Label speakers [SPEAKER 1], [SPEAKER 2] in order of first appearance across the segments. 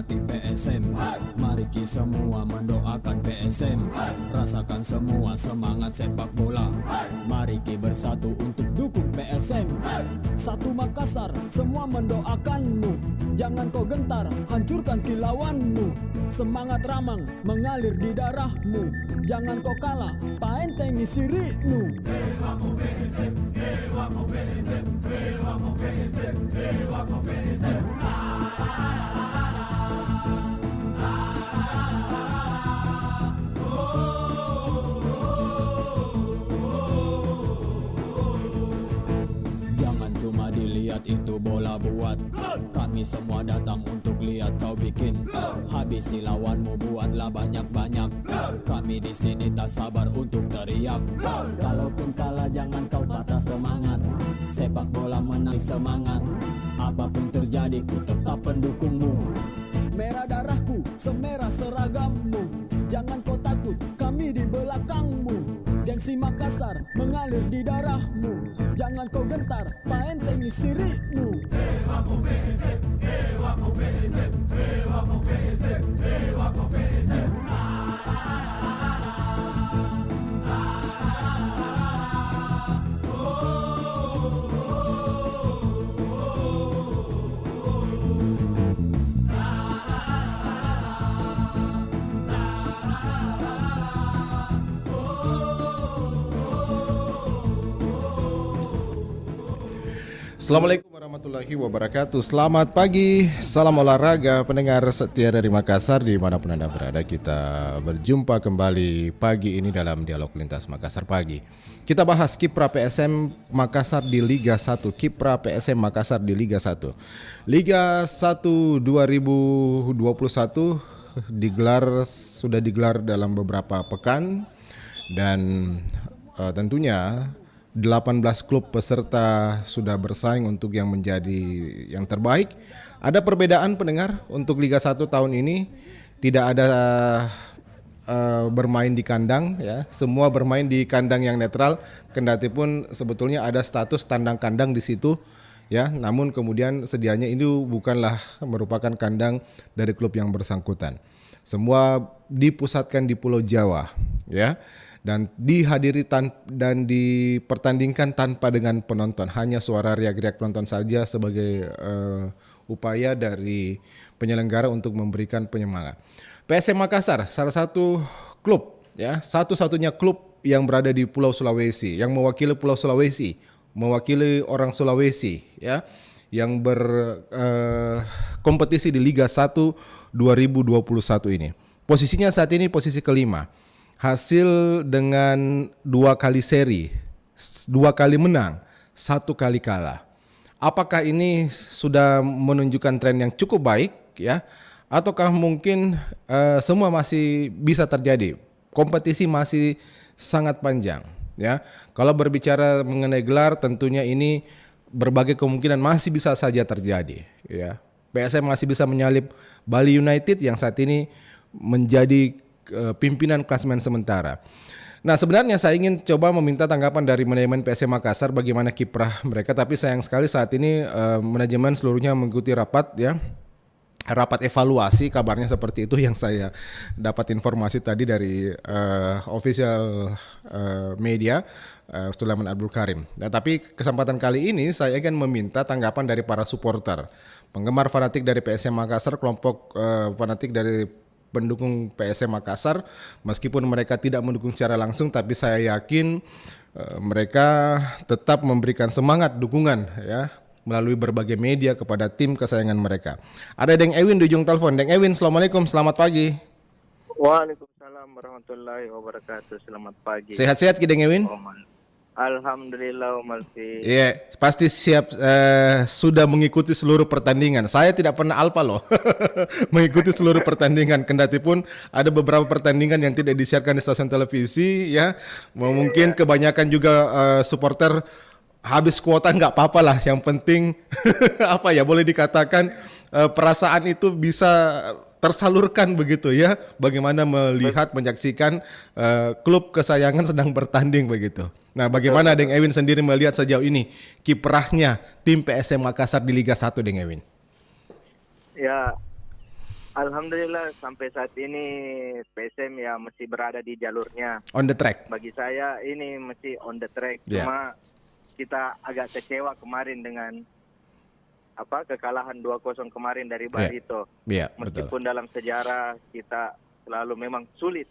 [SPEAKER 1] menyemangati PSM. Mari kita semua mendoakan PSM. Rasakan semua semangat sepak bola. Mari kita bersatu untuk dukung PSM. Satu Makassar, semua mendoakanmu. Jangan kau gentar, hancurkan kilauanmu. Semangat Ramang mengalir di darahmu. Jangan kau kalah, paentengi sirikmu. Dewa ko PSM, Dewa ko PSM, Dewa ko PSM, Dewa ko PSM. Jangan cuma dilihat itu bola buat. Kami semua datang untuk lihat kau bikin. Habisi lawanmu, buatlah banyak-banyak. Kami di sini tak sabar untuk teriak. Kalaupun kalah jangan kau patah semangat. Sepak bola menang semangat. Apapun terjadi ku tetap pendukungmu. Merah darahku, semerah seragammu. Jangan kau takut, kami di belakangmu. Gengsi Makassar mengalir di darahmu. Jangan kau gentar, paentengi sirikmu. Dewa ko PSM, Dewa ko PSM, Dewa ko PSM, Dewa ko PSM.
[SPEAKER 2] Assalamualaikum warahmatullahi wabarakatuh. Selamat pagi, salam olahraga pendengar setia dari Makassar dimanapun Anda berada. Kita berjumpa kembali pagi ini dalam Dialog Lintas Makassar Pagi. Kita bahas kiprah PSM Makassar di Liga 1. Kiprah PSM Makassar di Liga 1. Liga 1 2021 sudah digelar dalam beberapa pekan. Dan tentunya 18 klub peserta sudah bersaing untuk yang menjadi yang terbaik. Ada perbedaan pendengar untuk Liga 1 tahun ini. Tidak ada bermain di kandang ya. Semua bermain di kandang yang netral. Kendati pun sebetulnya ada status tandang kandang di situ ya. Namun kemudian sedianya ini bukanlah merupakan kandang dari klub yang bersangkutan. Semua dipusatkan di Pulau Jawa ya. Dan dihadiri dan dipertandingkan tanpa dengan penonton, hanya suara riak-riak penonton saja sebagai upaya dari penyelenggara untuk memberikan penyemangat. PSM Makassar salah satu klub ya, satu-satunya klub yang berada di Pulau Sulawesi, yang mewakili Pulau Sulawesi, mewakili orang Sulawesi ya, yang berkompetisi di Liga 1 2021 ini. Posisinya saat ini posisi kelima. Hasil dengan 2 kali seri, 2 kali menang, 1 kali kalah. Apakah ini sudah menunjukkan tren yang cukup baik ya? Ataukah mungkin semua masih bisa terjadi? Kompetisi masih sangat panjang ya. Kalau berbicara mengenai gelar tentunya ini berbagai kemungkinan masih bisa saja terjadi ya. PSM masih bisa menyalip Bali United yang saat ini menjadi pimpinan klasemen sementara. Nah, sebenarnya saya ingin coba meminta tanggapan dari manajemen PSM Makassar bagaimana kiprah mereka, tapi sayang sekali saat ini manajemen seluruhnya mengikuti rapat ya. Rapat evaluasi kabarnya seperti itu yang saya dapat informasi tadi dari official media Sulaiman Abdul Karim. Nah, tapi kesempatan kali ini saya ingin meminta tanggapan dari para supporter, penggemar fanatik dari PSM Makassar, kelompok fanatik dari pendukung PSM Makassar, meskipun mereka tidak mendukung secara langsung, tapi saya yakin mereka tetap memberikan semangat dukungan ya melalui berbagai media kepada tim kesayangan mereka. Ada Deng Ewin di ujung telepon. Deng Ewin, assalamualaikum, selamat pagi.
[SPEAKER 3] Waalaikumsalam warahmatullahi wabarakatuh. Selamat pagi.
[SPEAKER 2] Sehat-sehat Deng Ewin?
[SPEAKER 3] Alhamdulillah Malfi.
[SPEAKER 2] Iya, pasti siap sudah mengikuti seluruh pertandingan. Saya tidak pernah alpa loh mengikuti seluruh pertandingan. Kendati pun ada beberapa pertandingan yang tidak disiarkan di stasiun televisi ya. Mungkin kebanyakan juga supporter habis kuota nggak apa-apa lah. Yang penting apa ya, boleh dikatakan perasaan itu bisa tersalurkan begitu ya. Bagaimana melihat menyaksikan klub kesayangan sedang bertanding begitu. Nah, bagaimana Deng Ewin sendiri melihat sejauh ini kiprahnya tim PSM Makassar di Liga 1, Deng Ewin?
[SPEAKER 3] Ya, Alhamdulillah sampai saat ini PSM ya masih berada di jalurnya.
[SPEAKER 2] On the track.
[SPEAKER 3] Bagi saya ini masih on the track.
[SPEAKER 2] Ya.
[SPEAKER 3] Cuma kita agak kecewa kemarin dengan kekalahan 2-0 kemarin dari Barito.
[SPEAKER 2] Iya, betul.
[SPEAKER 3] Meskipun dalam sejarah kita selalu memang sulit,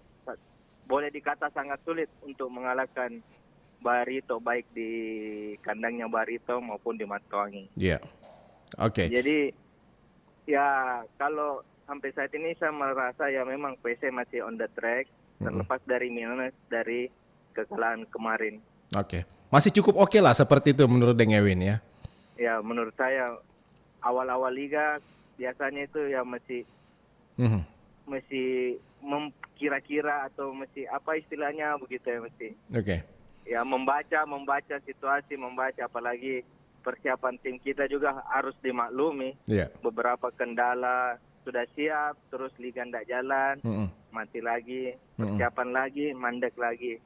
[SPEAKER 3] boleh dikata sangat sulit untuk mengalahkan Barito baik di kandangnya Barito maupun di Matkawangi.
[SPEAKER 2] Iya. Oke.
[SPEAKER 3] Jadi ya kalau sampai saat ini saya merasa ya memang PSM masih on the track, terlepas dari minus dari kekalahan kemarin.
[SPEAKER 2] Oke. Masih cukup oke lah seperti itu menurut Deng Ewin ya.
[SPEAKER 3] Ya menurut saya awal-awal liga biasanya itu ya masih kira-kira atau masih apa istilahnya begitu ya masih.
[SPEAKER 2] Oke.
[SPEAKER 3] Ya membaca situasi, apalagi persiapan tim kita juga harus dimaklumi.
[SPEAKER 2] Iya.
[SPEAKER 3] Beberapa kendala sudah siap, terus liga ndak jalan, mati lagi, persiapan lagi, mandek lagi.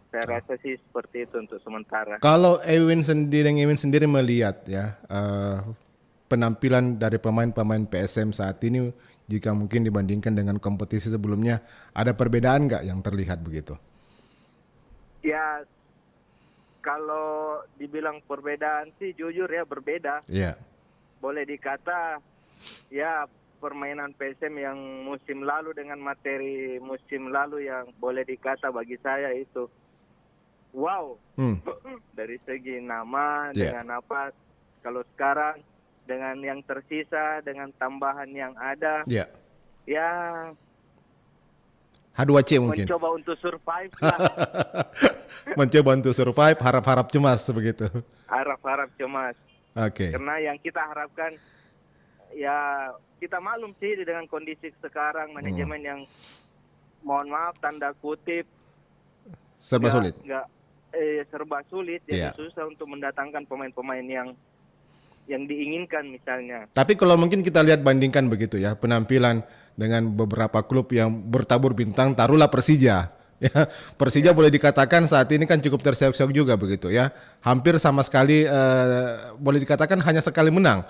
[SPEAKER 3] Saya rasa sih seperti itu untuk sementara.
[SPEAKER 2] Kalau Deng Ewin sendiri melihat ya penampilan dari pemain-pemain PSM saat ini, jika mungkin dibandingkan dengan kompetisi sebelumnya, ada perbedaan nggak yang terlihat begitu?
[SPEAKER 3] Ya kalau dibilang perbedaan sih jujur ya berbeda.
[SPEAKER 2] Iya.
[SPEAKER 3] Boleh dikata ya permainan PSM yang musim lalu dengan materi musim lalu yang boleh dikata bagi saya itu wow. Dari segi nama dengan apa, kalau sekarang dengan yang tersisa dengan tambahan yang ada ya
[SPEAKER 2] H2C mungkin.
[SPEAKER 3] mencoba untuk survive lah.
[SPEAKER 2] Mencoba untuk survive, harap-harap cemas begitu.
[SPEAKER 3] Harap-harap cemas.
[SPEAKER 2] Oke.
[SPEAKER 3] Karena yang kita harapkan ya kita maklum sih dengan kondisi sekarang manajemen yang mohon maaf tanda kutip
[SPEAKER 2] Serba sulit.
[SPEAKER 3] Serba sulit, jadi susah untuk mendatangkan pemain-pemain yang diinginkan misalnya.
[SPEAKER 2] Tapi kalau mungkin kita lihat bandingkan begitu ya, penampilan dengan beberapa klub yang bertabur bintang, taruhlah Persija. Ya, Persija boleh dikatakan saat ini kan cukup terseok-seok juga begitu ya. Hampir sama sekali boleh dikatakan hanya sekali menang.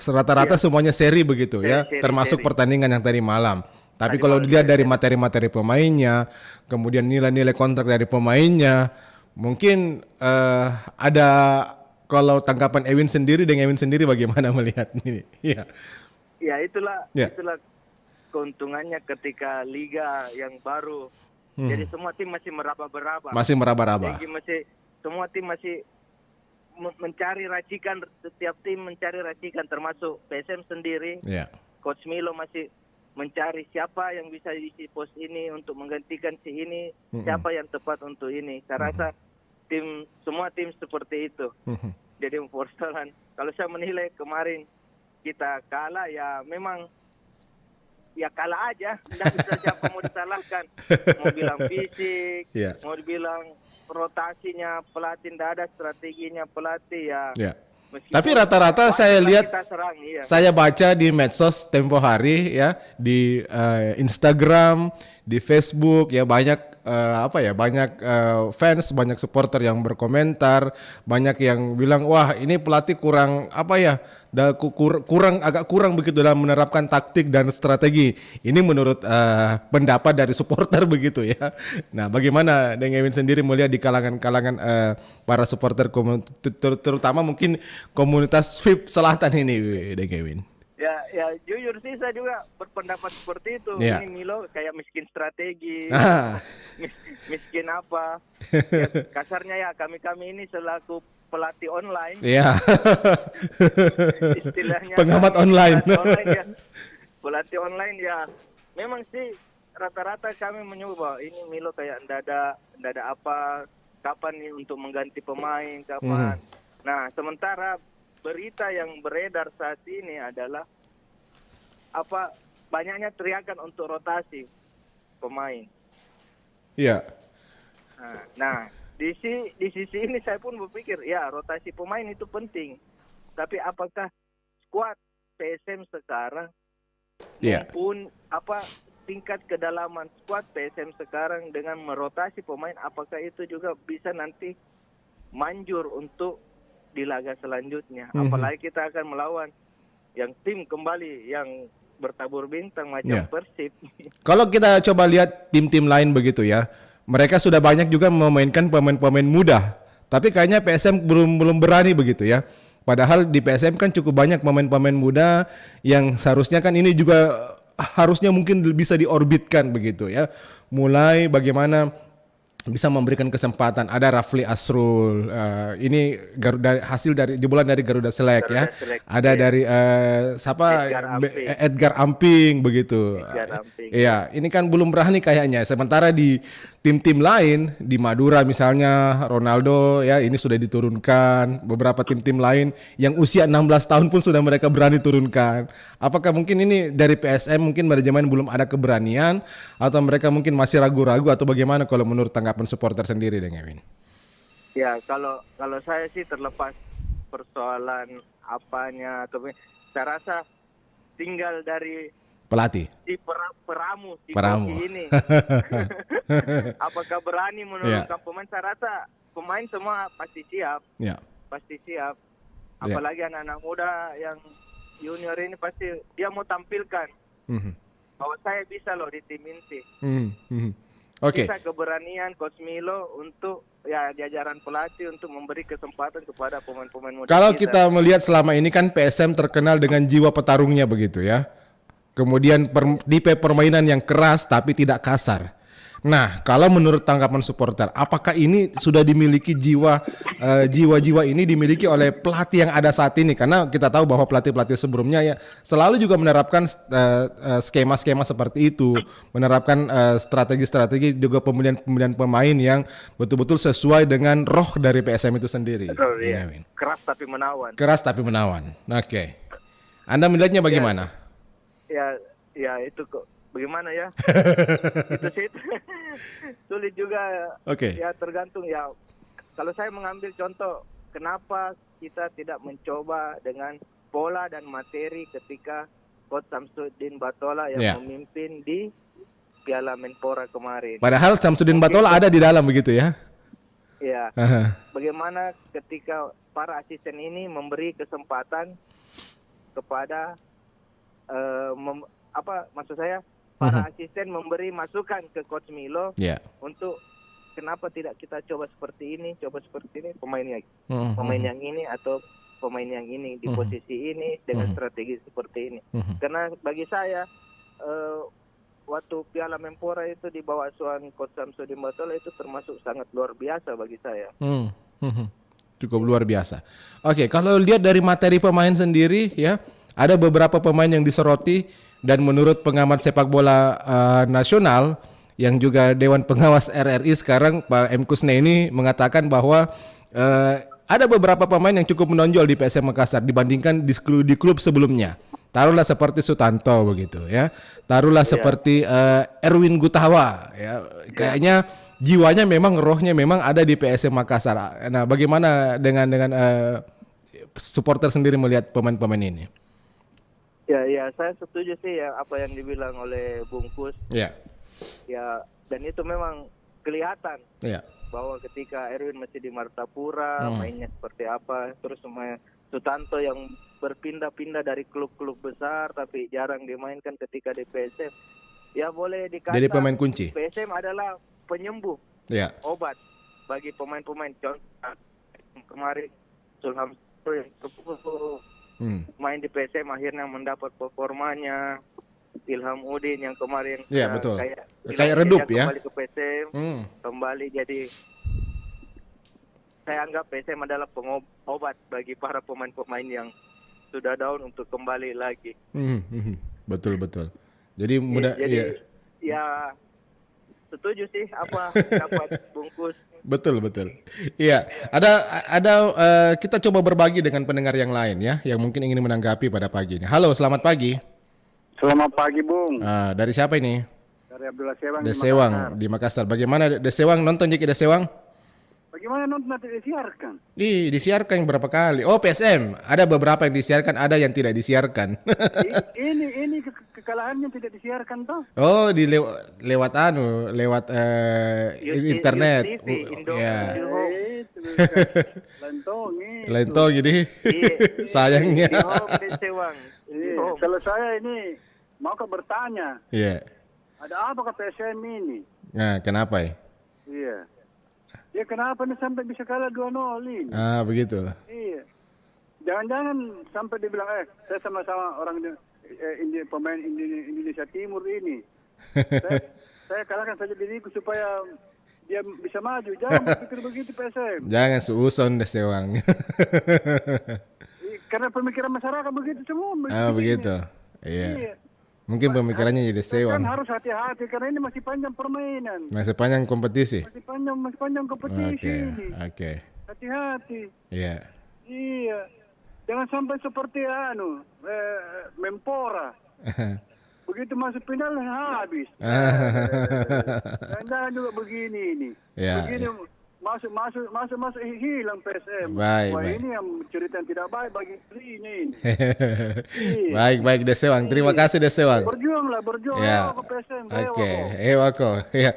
[SPEAKER 2] Rata-rata semuanya seri begitu termasuk pertandingan yang tadi malam. Tapi kalau dilihat dari materi-materi pemainnya, kemudian nilai-nilai kontrak dari pemainnya, mungkin ada, kalau tanggapan Ewin sendiri bagaimana melihat ini?
[SPEAKER 3] Ya itulah keuntungannya ketika liga yang baru. Jadi semua tim masih meraba-raba. Jadi semua tim masih mencari racikan, setiap tim mencari racikan termasuk PSM sendiri. Coach Milo masih mencari siapa yang bisa diisi pos ini untuk menggantikan si ini, siapa yang tepat untuk ini. Saya rasa semua tim seperti itu. Jadi persoalan kalau saya menilai kemarin kita kalah ya memang ya kalah aja, tidak bisa siapa mau disalahkan. Mau bilang fisik, mau dibilang rotasinya pelatih, tidak ada strateginya pelatih ya.
[SPEAKER 2] Tapi rata-rata saya lihat, saya baca di medsos tempo hari ya, di Instagram, di Facebook ya banyak banyak fans, banyak supporter yang berkomentar, banyak yang bilang wah ini pelatih kurang agak kurang begitu dalam menerapkan taktik dan strategi. Ini menurut pendapat dari supporter begitu ya. Nah, bagaimana Deng Ewin sendiri melihat di kalangan para supporter terutama mungkin komunitas VIP Selatan ini, Deng Ewin?
[SPEAKER 3] Ya jujur sih saya juga berpendapat seperti itu. Ini Milo kayak miskin strategi, miskin apa. Ya, kasarnya ya kami ini selaku pelatih online. Istilahnya
[SPEAKER 2] pengamat online.
[SPEAKER 3] Pelatih online ya. Memang sih rata-rata kami menyebut ini Milo kayak ndak ada apa, kapan nih untuk mengganti pemain, kapan. Nah, sementara berita yang beredar saat ini adalah banyaknya teriakan untuk rotasi pemain. Nah, di sisi ini saya pun berpikir ya rotasi pemain itu penting. Tapi apakah skuad PSM sekarang maupun tingkat kedalaman skuad PSM sekarang dengan merotasi pemain, apakah itu juga bisa nanti manjur untuk di laga selanjutnya? Apalagi kita akan melawan yang tim kembali yang bertabur bintang macam Persib.
[SPEAKER 2] Kalau kita coba lihat tim-tim lain begitu ya, mereka sudah banyak juga memainkan pemain-pemain muda, tapi kayaknya PSM belum berani begitu ya. Padahal di PSM kan cukup banyak pemain-pemain muda yang seharusnya kan ini juga harusnya mungkin bisa diorbitkan begitu ya. Mulai bagaimana bisa memberikan kesempatan. Ada Rafli Asrul, ini hasil dari jebolan dari Garuda Select ya. Ada dari siapa Edgar Amping begitu. Iya, ini kan belum berani kayaknya. Sementara di tim-tim lain di Madura misalnya Ronaldo ya ini sudah diturunkan. Beberapa tim-tim lain yang usia 16 tahun pun sudah mereka berani turunkan. Apakah mungkin ini dari PSM mungkin manajemen belum ada keberanian atau mereka mungkin masih ragu-ragu atau bagaimana kalau menurut tanggapan supporter sendiri Deng Ewin?
[SPEAKER 3] Ya kalau saya sih terlepas persoalan apanya atau saya rasa tinggal dari
[SPEAKER 2] pelatih
[SPEAKER 3] di peramu ini. Apakah berani menurunkan pemain? Saya rasa pemain semua pasti siap. Pasti siap. Apalagi anak-anak muda yang junior ini pasti dia mau tampilkan bahwa saya bisa loh di tim inti. Bisa keberanian Coach Milo untuk ya jajaran pelatih untuk memberi kesempatan kepada pemain-pemain muda.
[SPEAKER 2] Kalau kita melihat selama ini kan PSM terkenal dengan jiwa petarungnya begitu ya. Kemudian tipe permainan yang keras tapi tidak kasar. Nah, kalau menurut tanggapan supporter, apakah ini sudah dimiliki jiwa-jiwa ini dimiliki oleh pelatih yang ada saat ini? Karena kita tahu bahwa pelatih-pelatih sebelumnya ya selalu juga menerapkan skema-skema seperti itu, menerapkan strategi-strategi juga pemilihan pemain yang betul-betul sesuai dengan roh dari PSM itu sendiri.
[SPEAKER 3] Betul, ya. Keras tapi menawan.
[SPEAKER 2] Keras tapi menawan. Oke. Anda melihatnya bagaimana?
[SPEAKER 3] Ya itu kok bagaimana ya? Itu sih sulit juga. Ya tergantung ya. Kalau saya mengambil contoh, kenapa kita tidak mencoba dengan pola dan materi ketika Coach Samsudin Batola yang memimpin di Piala Menpora kemarin.
[SPEAKER 2] Padahal Samsudin Batola ada di dalam begitu ya?
[SPEAKER 3] Ya. Bagaimana ketika para asisten ini memberi kesempatan kepada maksud saya para asisten memberi masukan ke Coach Milo untuk kenapa tidak kita coba seperti ini pemain yang ini atau pemain yang ini di posisi ini dengan strategi seperti ini. Karena bagi saya waktu Piala Menpora itu di bawah asuhan Coach Samsudin Batola itu termasuk sangat luar biasa bagi saya.
[SPEAKER 2] Cukup luar biasa. Oke, kalau lihat dari materi pemain sendiri ya, ada beberapa pemain yang disoroti dan menurut pengamat sepak bola nasional yang juga Dewan Pengawas RRI sekarang Pak M. Kusne ini mengatakan bahwa ada beberapa pemain yang cukup menonjol di PSM Makassar dibandingkan di klub sebelumnya. Taruhlah seperti Sutanto begitu ya. Taruhlah seperti Erwin Gutawa ya. Kayaknya jiwanya memang rohnya memang ada di PSM Makassar. Nah, bagaimana dengan supporter sendiri melihat pemain-pemain ini?
[SPEAKER 3] Ya, saya setuju sih ya apa yang dibilang oleh Bungkus. Ya, dan itu memang kelihatan bahwa ketika Erwin masih di Martapura, mainnya seperti apa. Terus Sutanto yang berpindah-pindah dari klub-klub besar, tapi jarang dimainkan ketika di PSM. Ya boleh dikatakan
[SPEAKER 2] jadi pemain kunci.
[SPEAKER 3] PSM adalah penyembuh, obat bagi pemain-pemain. Contoh kemarin Sulham main di PSM akhirnya mendapat performanya. Ilham Udin yang kemarin
[SPEAKER 2] betul. Kayak redup ya.
[SPEAKER 3] Kembali ke PSM, kembali jadi saya anggap PSM adalah pengobat bagi para pemain-pemain yang sudah down untuk kembali lagi.
[SPEAKER 2] Betul. Jadi mudah
[SPEAKER 3] ya setuju sih apa dapat Bungkus.
[SPEAKER 2] Betul. Iya, ada kita coba berbagi dengan pendengar yang lain ya, yang mungkin ingin menanggapi pada pagi ini. Halo, selamat pagi.
[SPEAKER 4] Selamat pagi, Bung.
[SPEAKER 2] Dari siapa ini?
[SPEAKER 4] Dari Abdullah Sewang.
[SPEAKER 2] Desewang di Makassar. Bagaimana Desewang nonton Jeki Desewang?
[SPEAKER 4] Bagaimana nonton nanti disiarkan?
[SPEAKER 2] Disiarkan berapa kali? Oh, PSM. Ada beberapa yang disiarkan, ada yang tidak disiarkan.
[SPEAKER 4] ini kekalahannya tidak disiarkan toh?
[SPEAKER 2] Oh, lewat internet. Lentong jadi sayangnya.
[SPEAKER 4] Kalau saya ini mau bertanya.
[SPEAKER 2] Iya.
[SPEAKER 4] Ada apa ke PSM ini?
[SPEAKER 2] Nah, kenapa ya?
[SPEAKER 4] Iya. Ya kenapa nih sampai bisa kalah 2-0 ini?
[SPEAKER 2] Begitu.
[SPEAKER 4] Iya. Jangan-jangan sampai dibilang, saya sama-sama orang pemain Indonesia Timur ini. saya kalahkan saja diriku supaya dia bisa maju. Jangan berpikir begitu PSM.
[SPEAKER 2] Jangan suuson deh sewang.
[SPEAKER 4] Karena pemikiran masyarakat begitu semua.
[SPEAKER 2] Begitu. Iya. Mungkin pemikirannya jadi sewang.
[SPEAKER 4] Kan harus hati-hati karena ini masih panjang permainan.
[SPEAKER 2] Masih panjang kompetisi.
[SPEAKER 4] Masih panjang kompetisi ini.
[SPEAKER 2] Oke.
[SPEAKER 4] Hati-hati.
[SPEAKER 2] Iya.
[SPEAKER 4] Iya. Jangan sampai seperti Mempora. Begitu masuk final habis. Jangan juga begini ini.
[SPEAKER 2] Ya,
[SPEAKER 4] begini masuk hilang PSM.
[SPEAKER 2] Baik.
[SPEAKER 4] Ini yang cerita yang tidak baik bagi ini.
[SPEAKER 2] Baik Desewang. Terima kasih Desewang.
[SPEAKER 4] Berjuang
[SPEAKER 2] ya.
[SPEAKER 4] Ke PSM.
[SPEAKER 2] Oke. Wako. Ya.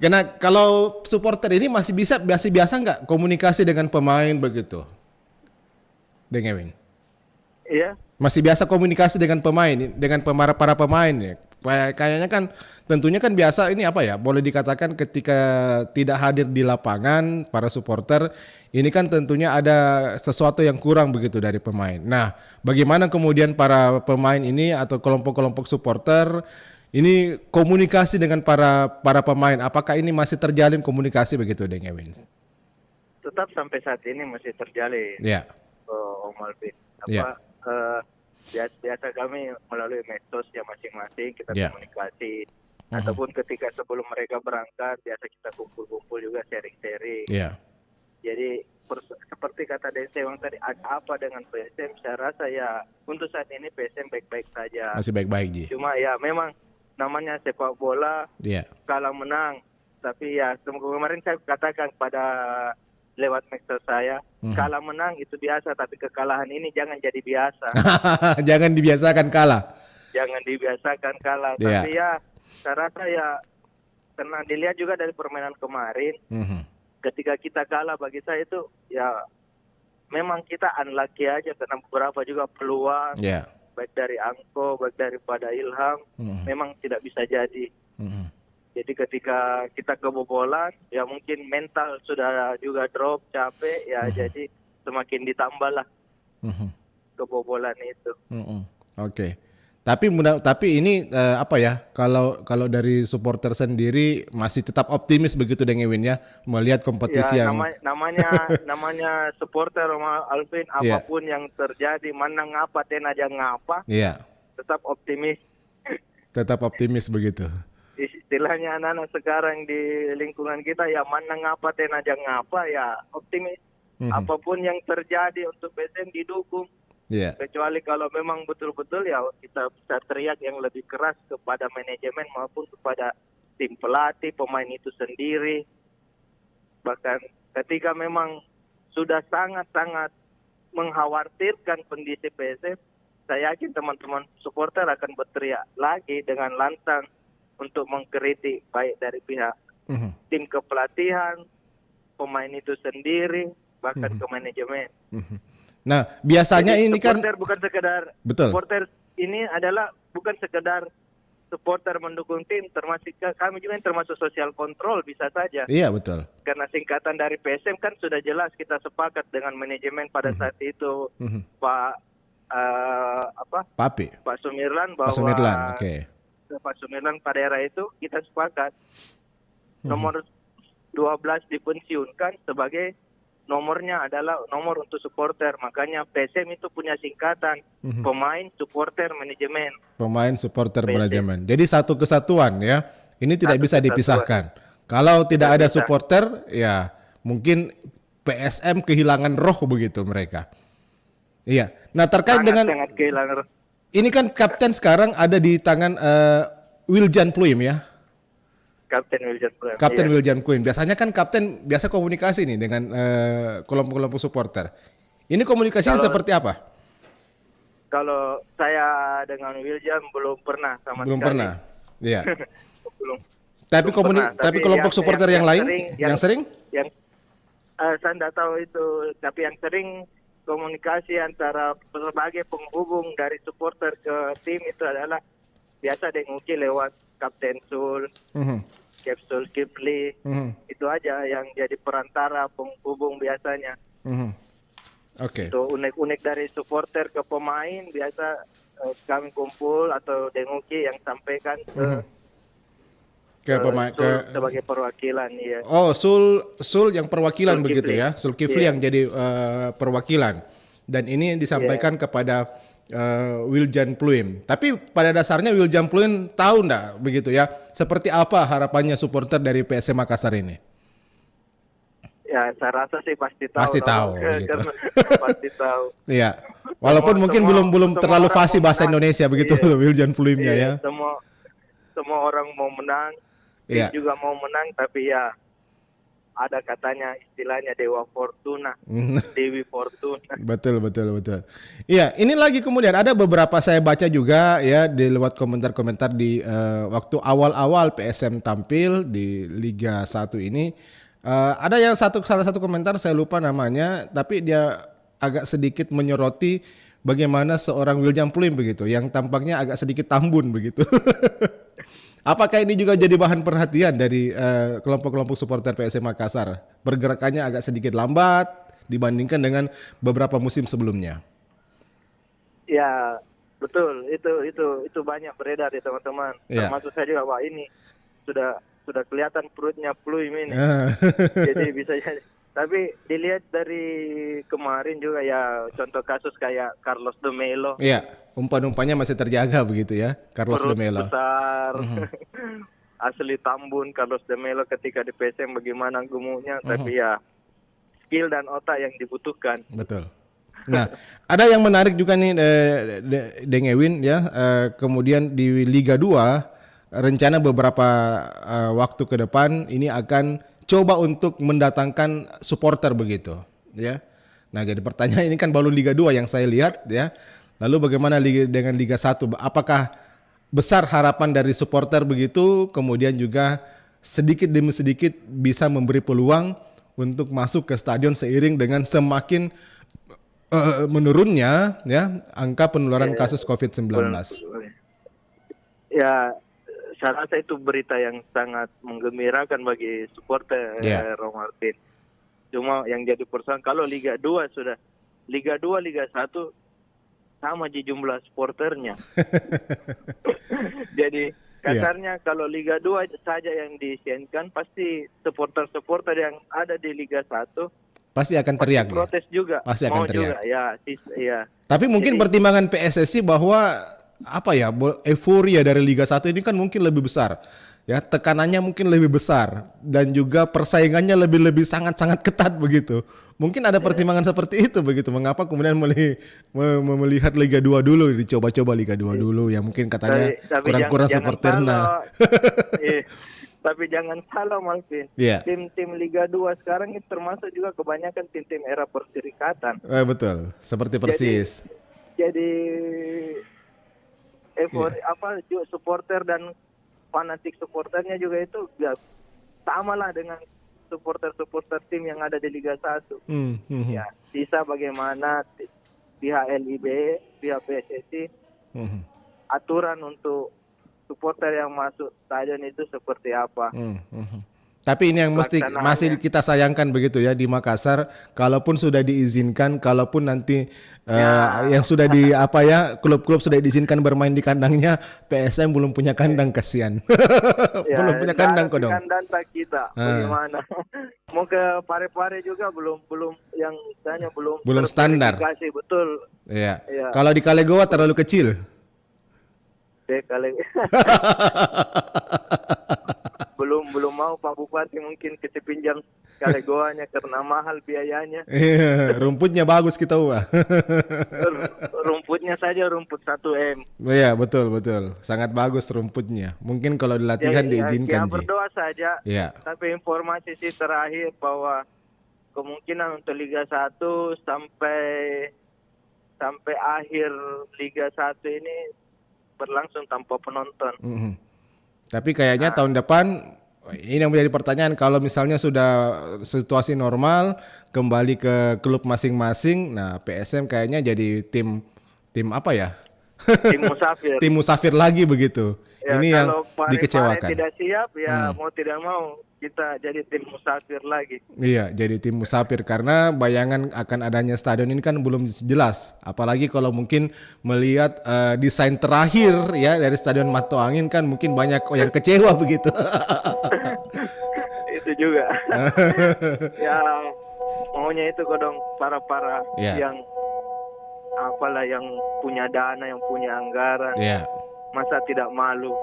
[SPEAKER 2] Karena kalau supporter ini masih biasa nggak komunikasi dengan pemain begitu? Dengewin.
[SPEAKER 3] Iya.
[SPEAKER 2] Masih biasa komunikasi dengan pemain, dengan para pemain ya. Kayaknya kan tentunya kan biasa ini apa ya, boleh dikatakan ketika tidak hadir di lapangan para supporter ini kan tentunya ada sesuatu yang kurang begitu dari pemain. Nah, bagaimana kemudian para pemain ini atau kelompok-kelompok supporter ini komunikasi dengan para pemain, apakah ini masih terjalin komunikasi begitu Deng Ewin?
[SPEAKER 3] Tetap sampai saat ini masih terjalin.
[SPEAKER 2] Ya.
[SPEAKER 3] Om Alvin. Biasa kami melalui medsos ya masing-masing kita komunikasi. Ataupun ketika sebelum mereka berangkat biasa kita kumpul-kumpul juga sharing-sharing. Jadi seperti kata Desewang tadi, ada apa dengan PSM? Saya rasa ya untuk saat ini PSM baik-baik saja.
[SPEAKER 2] Masih baik-baik Ji.
[SPEAKER 3] Cuma ya memang namanya sepak bola, kalah menang. Tapi ya kemarin saya katakan pada lewat medsos saya, kalah menang itu biasa, tapi kekalahan ini jangan jadi biasa.
[SPEAKER 2] Jangan dibiasakan kalah.
[SPEAKER 3] Jangan dibiasakan kalah. Tapi ya saya rasa ya karena dilihat juga dari permainan kemarin, ketika kita kalah bagi saya itu ya memang kita unlucky aja karena beberapa juga peluang, baik dari Angko, baik daripada Ilham, memang tidak bisa jadi. Jadi ketika kita kebobolan, ya mungkin mental sudah juga drop, capek, ya jadi semakin ditambahlah kebobolan itu.
[SPEAKER 2] Oke. Tapi ini apa ya? Kalau dari supporter sendiri masih tetap optimis begitu Deng Ewin ya, melihat kompetisi
[SPEAKER 3] ya,
[SPEAKER 2] yang
[SPEAKER 3] namanya supporter Alvin, apapun yang terjadi, mana ngapa tena aja ngapa, tetap optimis.
[SPEAKER 2] Tetap optimis begitu.
[SPEAKER 3] Istilahnya anak-anak sekarang di lingkungan kita ya mana ngapa tena aja ngapa ya optimis. Apapun yang terjadi untuk PSM didukung. Kecuali kalau memang betul-betul ya kita bisa teriak yang lebih keras kepada manajemen maupun kepada tim pelatih, pemain itu sendiri. Bahkan ketika memang sudah sangat-sangat mengkhawatirkan kondisi PSM, saya yakin teman-teman supporter akan berteriak lagi dengan lantang untuk mengkritik baik dari pihak tim kepelatihan, pemain itu sendiri, bahkan ke manajemen.
[SPEAKER 2] Nah, biasanya jadi, ini
[SPEAKER 3] supporter
[SPEAKER 2] kan
[SPEAKER 3] bukan sekedar supporter ini adalah bukan sekedar supporter mendukung tim, termasuk kami juga yang termasuk sosial kontrol bisa saja.
[SPEAKER 2] Iya, betul.
[SPEAKER 3] Karena singkatan dari PSM kan sudah jelas kita sepakat dengan manajemen pada saat itu Pak Sumirlan bahwa Pak Sumirlan pada era itu kita sepakat nomor 12 dipensiunkan sebagai nomornya adalah nomor untuk supporter. Makanya PSM itu punya singkatan pemain, supporter, manajemen.
[SPEAKER 2] Pemain, supporter, manajemen. Jadi satu kesatuan ya. Ini tidak bisa dipisahkan. Kalau tidak ada supporter ya mungkin PSM kehilangan roh begitu mereka. Iya. Nah terkait dengan ini kan kapten sekarang ada di tangan Wiljan Pluim ya. Kapten Wiljan Pluim. Biasanya kan kapten biasa komunikasi nih dengan kelompok-kelompok supporter. Ini komunikasinya seperti apa?
[SPEAKER 3] Kalau saya dengan Wiljan belum pernah sama
[SPEAKER 2] belum
[SPEAKER 3] sekali.
[SPEAKER 2] Pernah. Iya.
[SPEAKER 3] belum.
[SPEAKER 2] Tapi kelompok supporter yang lain yang sering?
[SPEAKER 3] Yang saya tidak tahu itu, tapi yang sering komunikasi antara sebagai penghubung dari supporter ke tim itu adalah biasa Denguki lewat Kapten Sul, Capsule Kipli, itu aja yang jadi perantara penghubung biasanya.
[SPEAKER 2] Oke.
[SPEAKER 3] Itu unik-unik dari supporter ke pemain biasa kami kumpul atau Denguki yang sampaikan ke pemain sebagai perwakilan, ya.
[SPEAKER 2] Oh, Sul yang perwakilan Sul begitu Kifli. Ya, Sul Kifli yang jadi perwakilan, dan ini disampaikan kepada Wiljan Pluim. Tapi pada dasarnya Wiljan Pluim tahu nggak begitu ya, seperti apa harapannya supporter dari PSM Makassar ini?
[SPEAKER 3] Ya, saya rasa sih pasti tahu.
[SPEAKER 2] Pasti tahu, gitu.
[SPEAKER 3] Pasti tahu.
[SPEAKER 2] Iya. Walaupun mungkin belum terlalu fasih bahasa Indonesia begitu, Wiljan Pluimnya ya.
[SPEAKER 3] Semua orang mau menang. Dia juga mau menang, tapi ya ada katanya istilahnya Dewa Fortuna, Dewi Fortuna.
[SPEAKER 2] Betul. Iya, ini lagi kemudian ada beberapa saya baca juga ya di lewat komentar-komentar di waktu awal-awal PSM tampil di Liga 1 ini. Ada yang salah satu komentar saya lupa namanya, tapi dia agak sedikit menyoroti bagaimana seorang Wiljan Pluim begitu, yang tampaknya agak sedikit tambun begitu. Apakah ini juga jadi bahan perhatian dari kelompok-kelompok supporter PSM Makassar? Pergerakannya agak sedikit lambat dibandingkan dengan beberapa musim sebelumnya.
[SPEAKER 3] Ya, betul. Itu banyak beredar di teman-teman. Termasuk saya juga, wah ini sudah kelihatan perutnya Pluim ini. Jadi bisa jadi. Tapi dilihat dari kemarin juga ya, contoh kasus kayak Carlos de Melo.
[SPEAKER 2] Iya, umpan-umpannya masih terjaga begitu ya, Carlos de Melo.
[SPEAKER 3] Besar. Asli tambun Carlos de Melo ketika di PSM bagaimana gemuknya, tapi ya skill dan otak yang dibutuhkan.
[SPEAKER 2] Betul. Nah, ada yang menarik juga nih Deng Ewin ya, kemudian di Liga 2 rencana beberapa waktu ke depan ini akan coba untuk mendatangkan supporter begitu, ya. Nah, jadi pertanyaan ini kan baru Liga 2 yang saya lihat, ya. Lalu bagaimana dengan Liga 1? Apakah besar harapan dari supporter begitu, kemudian juga sedikit demi sedikit bisa memberi peluang untuk masuk ke stadion seiring dengan semakin menurunnya, ya, angka penularan kasus COVID-19?
[SPEAKER 3] Ya, saya rasa itu berita yang sangat menggembirakan bagi supporter Romartin. Cuma yang jadi persoalan kalau Liga 2 sudah Liga 2, Liga 1 sama di jumlah supporternya. Jadi kasarnya kalau Liga 2 saja yang diisikan, pasti supporter-supporter yang ada di Liga 1
[SPEAKER 2] pasti akan teriak.
[SPEAKER 3] Protes juga.
[SPEAKER 2] Pasti akan teriak.
[SPEAKER 3] Juga. Ya.
[SPEAKER 2] Tapi mungkin pertimbangan PSSI bahwa euforia dari Liga 1 ini kan mungkin lebih besar. Ya, tekanannya mungkin lebih besar dan juga persaingannya lebih sangat-sangat ketat begitu. Mungkin ada pertimbangan seperti itu begitu. Mengapa kemudian melihat Liga 2 dulu, dicoba-coba Liga 2 dulu yang mungkin katanya kurang-kurang supporternya.
[SPEAKER 3] Tapi jangan salah, Malvin. Tim-tim Liga 2 sekarang itu termasuk juga kebanyakan tim-tim era perserikatan.
[SPEAKER 2] Betul, seperti Persis.
[SPEAKER 3] Jadi supporter dan fanatik supporternya juga itu sama lah dengan supporter tim yang ada di Liga 1. Ya, sisa bagaimana pihak LIB, pihak PSSI aturan untuk supporter yang masuk stadion itu seperti apa.
[SPEAKER 2] Tapi ini yang masih kita sayangkan begitu ya di Makassar, kalaupun sudah diizinkan, kalaupun nanti yang sudah klub-klub sudah diizinkan bermain di kandangnya, PSM belum punya kandang, kasihan. Belum punya kandang kok dong.
[SPEAKER 3] Kandang tak kita, bagaimana? Mau ke Pare-Pare juga belum yang tanya belum
[SPEAKER 2] standar.
[SPEAKER 3] Betul.
[SPEAKER 2] Iya. Kalau di Kalegoa terlalu kecil.
[SPEAKER 3] Belum mau Pak Bupati mungkin kepinjam Kalegoanya karena mahal biayanya.
[SPEAKER 2] Rumputnya bagus kita
[SPEAKER 3] Rumputnya saja rumput 1M.
[SPEAKER 2] Iya, betul. Sangat bagus rumputnya. Mungkin kalau latihan diizinkan.
[SPEAKER 3] Ya, berdoa saja.
[SPEAKER 2] Ya.
[SPEAKER 3] Tapi informasi sih terakhir bahwa kemungkinan untuk Liga 1 sampai akhir Liga 1 ini berlangsung tanpa penonton.
[SPEAKER 2] Tapi kayaknya tahun depan ini yang menjadi pertanyaan, kalau misalnya sudah situasi normal kembali ke klub masing-masing, nah PSM kayaknya jadi tim apa ya?
[SPEAKER 3] Tim musafir.
[SPEAKER 2] Tim musafir lagi begitu.
[SPEAKER 3] Ya,
[SPEAKER 2] ini yang dikecewakan.
[SPEAKER 3] Tidak siap ya mau tidak mau kita jadi tim musafir lagi.
[SPEAKER 2] Iya, jadi tim musafir karena bayangan akan adanya stadion ini kan belum jelas. Apalagi kalau mungkin melihat desain terakhir ya dari Stadion Mato Angin kan mungkin banyak yang kecewa begitu.
[SPEAKER 3] Itu juga. Ya maunya itu kodong para yang apalah yang punya dana, yang punya anggaran.
[SPEAKER 2] Yeah.
[SPEAKER 3] Masa tidak malu?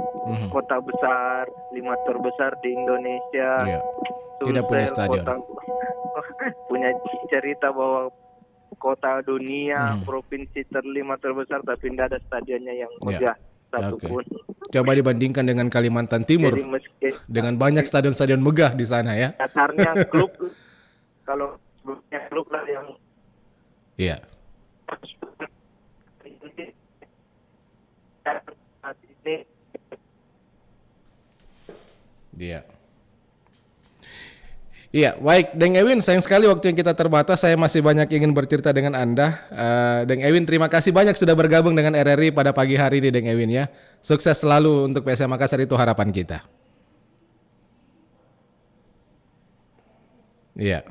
[SPEAKER 3] Kota besar, 5 terbesar di Indonesia.
[SPEAKER 2] Yeah. Tidak punya stadion.
[SPEAKER 3] Punya cerita bahwa kota dunia, provinsi 5 terbesar tapi tidak ada stadionnya yang megah satupun.
[SPEAKER 2] Coba dibandingkan dengan Kalimantan Timur. Dengan banyak stadion-stadion megah di sana ya.
[SPEAKER 3] Dasarnya klub, kalau sebelumnya klub lah yang
[SPEAKER 2] Iya. Iya. Iya, baik, Deng Ewin, sayang sekali waktu yang kita terbatas. Saya masih banyak ingin bercerita dengan Anda. Deng Ewin, terima kasih banyak sudah bergabung dengan RRI pada pagi hari ini, Deng Ewin ya. Sukses selalu untuk PSM Makassar, itu harapan kita. Iya.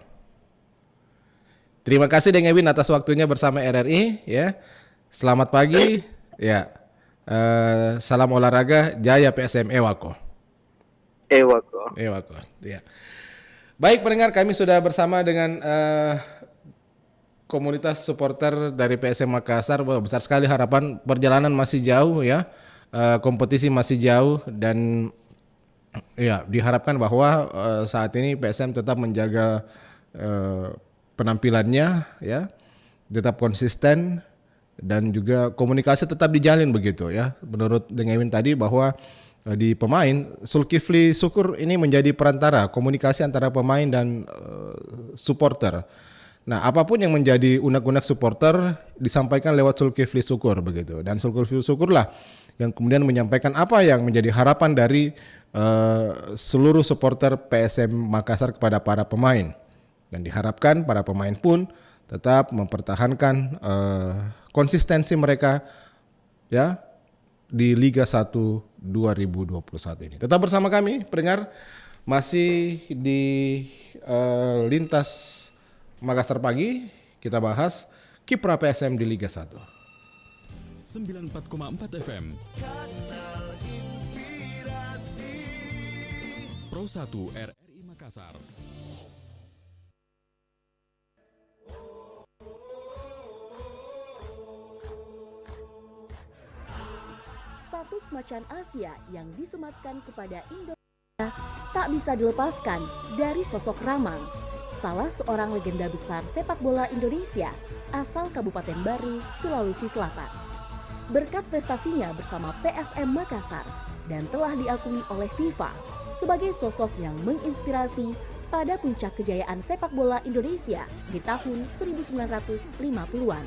[SPEAKER 2] Terima kasih Deng Ewin atas waktunya bersama RRI ya. Selamat pagi. Ya. Salam olahraga, Jaya PSM Ewako. Ya. Baik pendengar, kami sudah bersama dengan komunitas supporter dari PSM Makassar. Besar sekali harapan, perjalanan masih jauh ya, kompetisi masih jauh dan ya diharapkan bahwa saat ini PSM tetap menjaga penampilannya ya, tetap konsisten dan juga komunikasi tetap dijalin begitu ya. Menurut Deng Ewin tadi bahwa di pemain, Zulkifli Syukur ini menjadi perantara komunikasi antara pemain dan supporter. Nah, apapun yang menjadi unek-unek supporter disampaikan lewat Zulkifli Syukur begitu. Dan Zulkifli Syukur lah yang kemudian menyampaikan apa yang menjadi harapan dari seluruh supporter PSM Makassar kepada para pemain. Dan diharapkan para pemain pun tetap mempertahankan konsistensi mereka ya di Liga 1 2021 ini. Tetap bersama kami, pendengar, masih di Lintas Makassar Pagi. Kita bahas kiprah PSM di Liga 1.
[SPEAKER 5] 94,4 FM. Pro 1 RRI Makassar.
[SPEAKER 6] Status macan Asia yang disematkan kepada Indonesia tak bisa dilepaskan dari sosok Ramang, salah seorang legenda besar sepak bola Indonesia asal Kabupaten Baru, Sulawesi Selatan. Berkat prestasinya bersama PSM Makassar dan telah diakui oleh FIFA sebagai sosok yang menginspirasi pada puncak kejayaan sepak bola Indonesia di tahun 1950-an.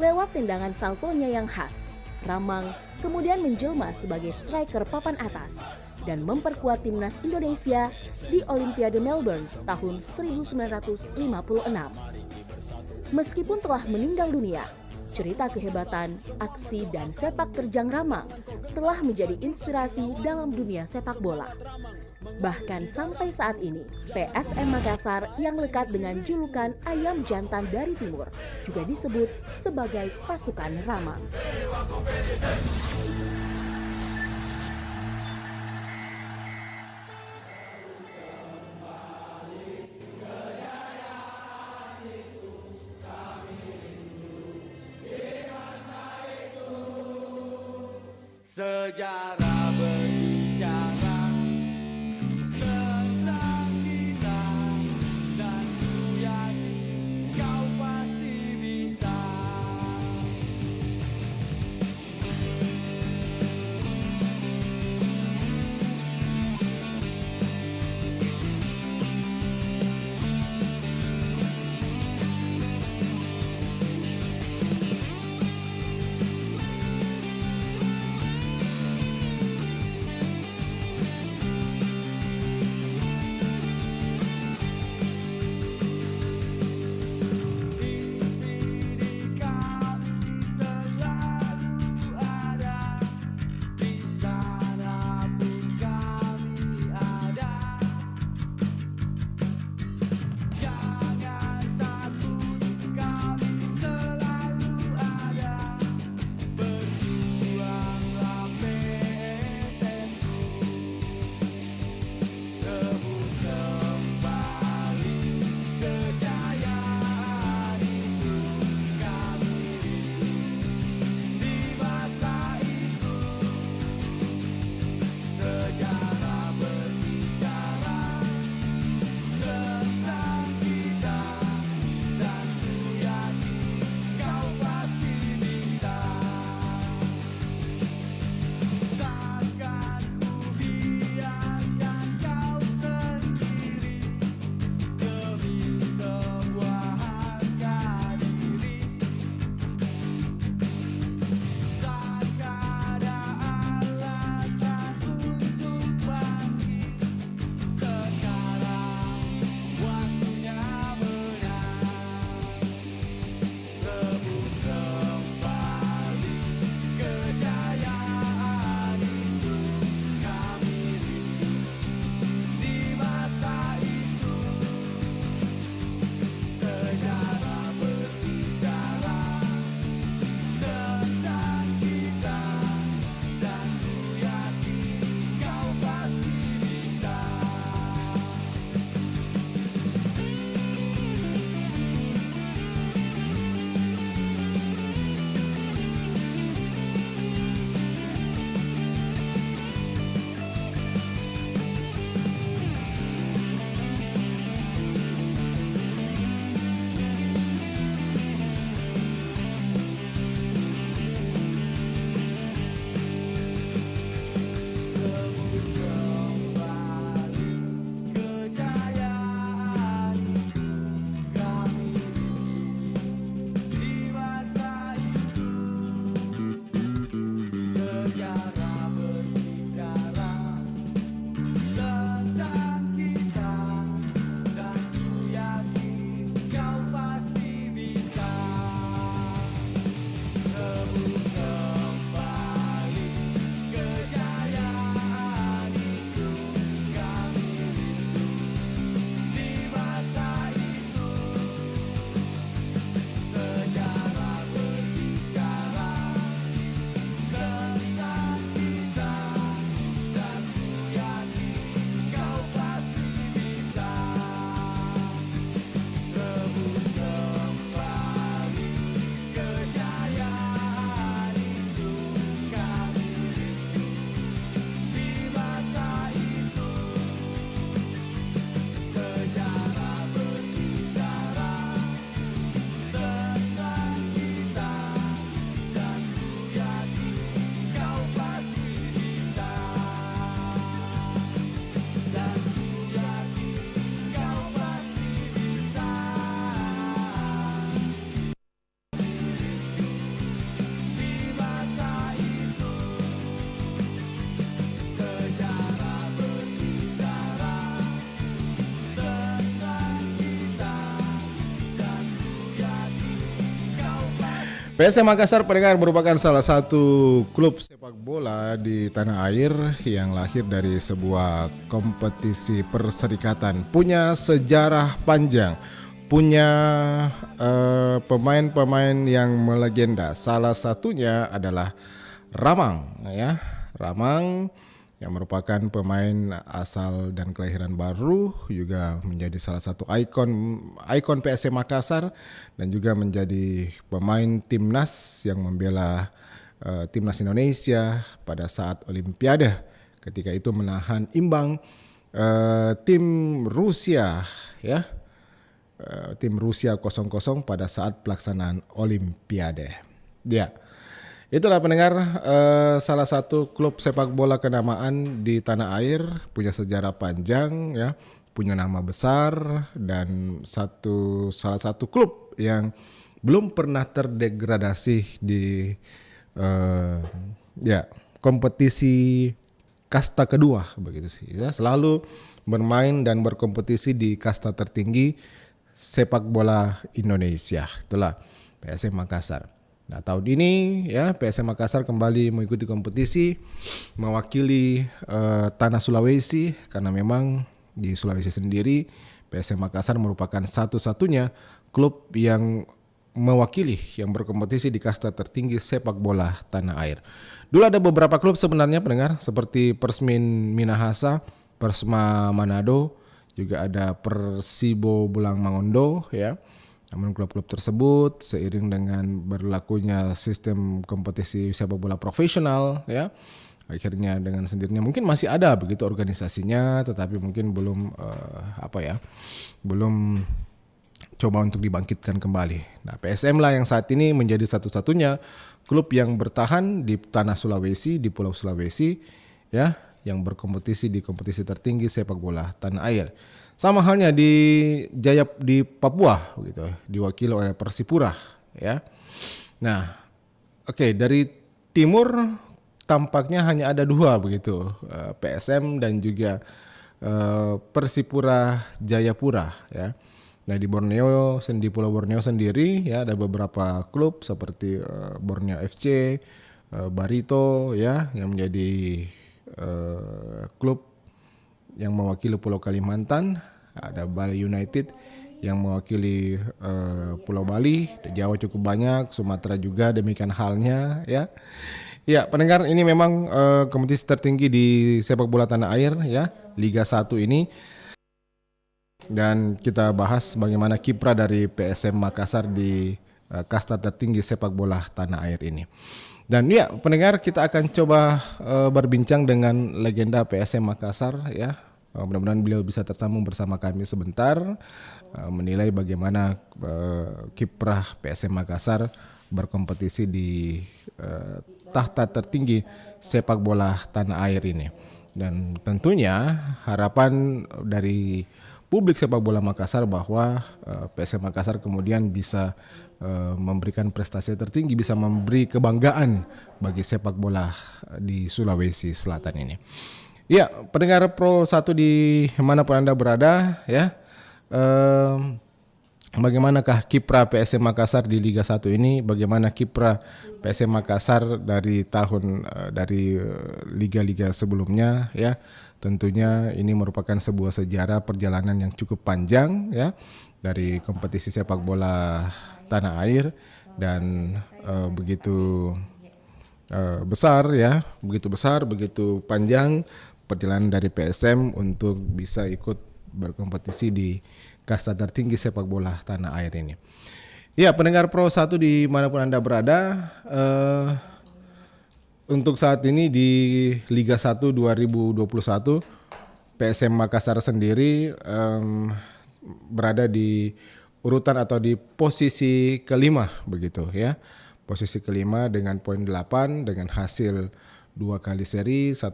[SPEAKER 6] Lewat tendangan saltonya yang khas, Ramang kemudian menjelma sebagai striker papan atas dan memperkuat timnas Indonesia di Olimpiade Melbourne tahun 1956. Meskipun telah meninggal dunia, cerita kehebatan, aksi, dan sepak terjang Ramang telah menjadi inspirasi dalam dunia sepak bola. Bahkan sampai saat ini, PSM Makassar yang lekat dengan julukan Ayam Jantan dari Timur juga disebut sebagai pasukan Ramang.
[SPEAKER 7] Sejarah berbicara tentang kita dan ku yakin kau pasti bisa.
[SPEAKER 2] PSM Makassar pendengar merupakan salah satu klub sepak bola di tanah air yang lahir dari sebuah kompetisi perserikatan, punya sejarah panjang, punya pemain-pemain yang melegenda. Salah satunya adalah Ramang, ya. Ramang yang merupakan pemain asal dan kelahiran baru, juga menjadi salah satu ikon PSM Makassar dan juga menjadi pemain timnas yang membela timnas Indonesia pada saat Olimpiade. Ketika itu menahan imbang tim Rusia, ya. Tim Rusia 0-0 pada saat pelaksanaan Olimpiade. Ya. Itulah pendengar, salah satu klub sepak bola kenamaan di tanah air, punya sejarah panjang, ya, punya nama besar, dan salah satu klub yang belum pernah terdegradasi di kompetisi kasta kedua, begitu sih. Ya, selalu bermain dan berkompetisi di kasta tertinggi sepak bola Indonesia. Itulah PSM Makassar. Nah, tahun ini ya PSM Makassar kembali mengikuti kompetisi mewakili tanah Sulawesi, karena memang di Sulawesi sendiri PSM Makassar merupakan satu-satunya klub yang mewakili yang berkompetisi di kasta tertinggi sepak bola tanah air. Dulu ada beberapa klub sebenarnya pendengar, seperti Persmin Minahasa, Persma Manado, juga ada Persibo Bulang Mangondo, ya. Namun klub-klub tersebut seiring dengan berlakunya sistem kompetisi sepak bola profesional, ya, akhirnya dengan sendirinya mungkin masih ada begitu organisasinya, tetapi mungkin belum belum coba untuk dibangkitkan kembali. Nah, PSM lah yang saat ini menjadi satu-satunya klub yang bertahan di tanah Sulawesi, di Pulau Sulawesi, ya, yang berkompetisi di kompetisi tertinggi sepak bola tanah air. Sama halnya di Papua, gitu, diwakili oleh Persipura, ya. Nah, dari timur tampaknya hanya ada dua begitu, PSM dan juga Persipura Jayapura, ya. Nah, di Pulau Borneo sendiri, ya, ada beberapa klub seperti Borneo FC, Barito, ya, yang menjadi klub yang mewakili Pulau Kalimantan. Ada Bali United yang mewakili Pulau Bali, Jawa cukup banyak, Sumatera juga demikian halnya, ya. Ya, pendengar, ini memang kompetisi tertinggi di sepak bola tanah air, ya, Liga 1 ini. Dan kita bahas bagaimana kiprah dari PSM Makassar di kasta tertinggi sepak bola tanah air ini. Dan ya, pendengar, kita akan coba berbincang dengan legenda PSM Makassar, ya. Mudah-mudahan beliau bisa tersambung bersama kami sebentar, menilai bagaimana kiprah PSM Makassar berkompetisi di tahta tertinggi sepak bola tanah air ini. Dan tentunya harapan dari publik sepak bola Makassar bahwa PSM Makassar kemudian bisa memberikan prestasi tertinggi, bisa memberi kebanggaan bagi sepak bola di Sulawesi Selatan ini. Ya, pendengar Pro 1 di manapun Anda berada, ya, bagaimanakah kiprah PSM Makassar di Liga 1 ini? Bagaimana kiprah PSM Makassar dari liga-liga sebelumnya, ya? Tentunya ini merupakan sebuah sejarah perjalanan yang cukup panjang, ya, dari kompetisi sepak bola tanah air, dan begitu besar, ya, begitu panjang perjalanan dari PSM untuk bisa ikut berkompetisi di kasta tertinggi sepak bola tanah air ini. Ya, pendengar Pro 1 di manapun Anda berada, untuk saat ini di Liga 1 2021 PSM Makassar sendiri berada di urutan atau di posisi kelima begitu, ya. Posisi kelima dengan poin 8 dengan hasil 2 kali seri, 2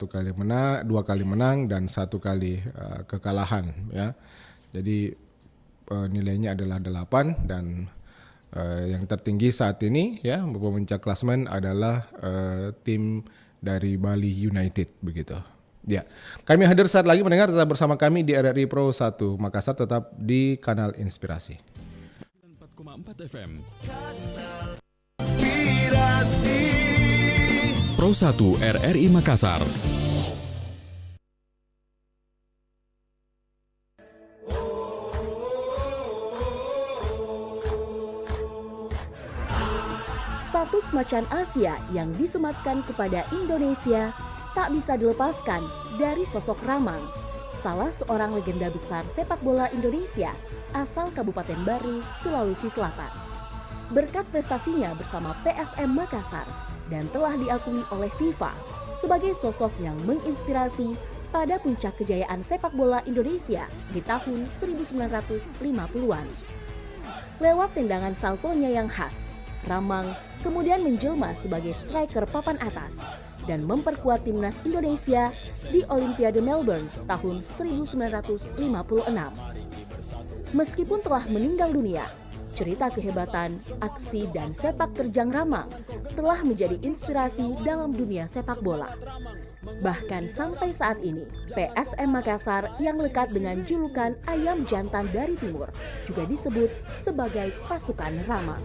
[SPEAKER 2] kali menang dan 1 kali kekalahan, ya. Jadi nilainya adalah 8 dan yang tertinggi saat ini, ya, pemuncak klasemen adalah tim dari Bali United begitu. Ya, kami hadir saat lagi mendengar, tetap bersama kami di RRI Pro 1 Makassar, tetap di kanal Inspirasi.
[SPEAKER 5] 94,4 FM. Pro 1 RRI Makassar.
[SPEAKER 6] Status macan Asia yang disematkan kepada Indonesia tak bisa dilepaskan dari sosok Ramang, salah seorang legenda besar sepak bola Indonesia asal Kabupaten Baru, Sulawesi Selatan. Berkat prestasinya bersama PSM Makassar dan telah diakui oleh FIFA sebagai sosok yang menginspirasi pada puncak kejayaan sepak bola Indonesia di tahun 1950-an. Lewat tendangan saltonya yang khas, Ramang kemudian menjelma sebagai striker papan atas dan memperkuat timnas Indonesia di Olimpiade Melbourne tahun 1956. Meskipun telah meninggal dunia, cerita kehebatan, aksi, dan sepak terjang Ramang telah menjadi inspirasi dalam dunia sepak bola. Bahkan sampai saat ini, PSM Makassar yang lekat dengan julukan Ayam Jantan dari Timur juga disebut sebagai pasukan Ramang.